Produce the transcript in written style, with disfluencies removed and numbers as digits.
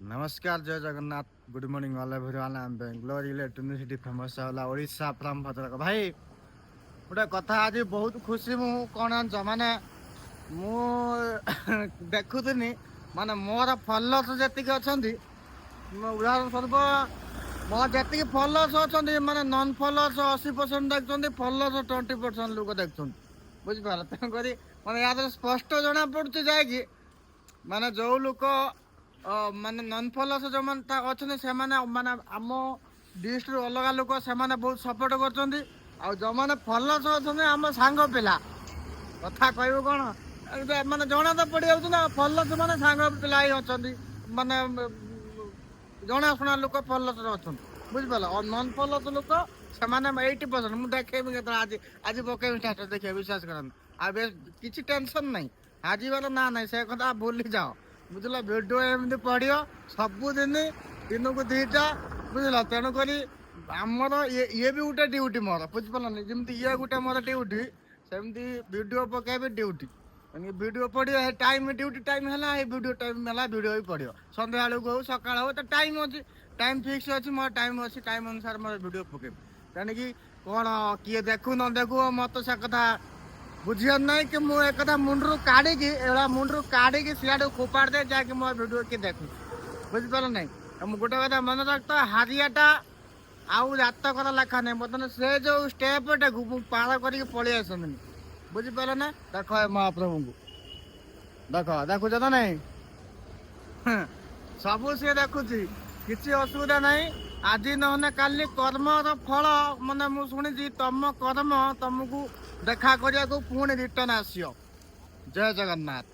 नमस्कार जय Jagannath good morning all everyone I am Bangalore electricity famous होला ओडिशा फ्रॉम भद्रक भाई गोटे कथा आज बहुत खुशी मु कौन आंच माने मु देखुनी माने मोर फॉलोअर्स जति अच्छी उदाहरण स्वरूप मोर जी फॉलोअर्स अच्छा माने नॉन फॉलोअर्स 80% देखते फॉलोअर्स 20% लोग देखते बुझिपार तेणुक माने या स्पष्ट जना पड़ुଛି जाए माने जो लोक माने नॉन फॉलोअर्स जो माने अच्छा से माने आम डिस्ट्रिक्ट अलग लोक से बहुत सपोर्ट कर जो माने फॉलोअर्स अच्छा आम सांग पिला कथा कहू कौन माने जना तो पड़ जाऊँ ना फॉलोअर्स माने सांग पिला ही अच्छा माने जनाशुना लोक फॉलोअर्स अच्छा बुझिपार और नॉन फॉलोअर्स लोक से 80% मुझे देखेबी आज आज पकेबी स्टाटस देखिए विश्वास कर किसी टेंशन नहीं आज वाला ना ना से कथा भूली जाओ बुझल भिडियो एमती पढ़ो सबुदिन दिन को 2टा बुझल तेणुक आमर ये भी गोटे ड्यूटी मोर बुझिपारे जमी ये गोटे मोर ड्यूटी सेमती भिडियो पकेबी ड्यूटी भिडियो पढ़ो टाइम ड्यूटी टाइम है भिडियो टाइम है भिडियो भी पढ़ो सन्ध्या बेलू हो सका हो तो टाइम अच्छी टाइम फिक्स अच्छी मोर टाइम अच्छी टाइम अनुसार मोर भिडियो पकेबी तेणिक कौन किए देखू न देखू मत से कथा बुझिया नहीं कि मुझे एक मुंडू काढ़ी मुंडू काढ़ी सियाड़ फोपाड़ दे जाकि मो भिडियो किए देखू बुझिपार नहीं मुझे गोटे कथा मन रखता हारियाटा आउ जात करा लेखा नहीं बर्तमान से जो स्टेपटा को पार करके पलि आसनी बुझिपार ना देख महाप्रभु को देख देखुच तो नहीं सब सी देखुची किसी असुविधा नहीं आज नहने काली कर्मर फल माने मु शुणी तुम कर्म तुमको देखा करिया को पुणी रिटर्न आसियो जय जगन्नाथ।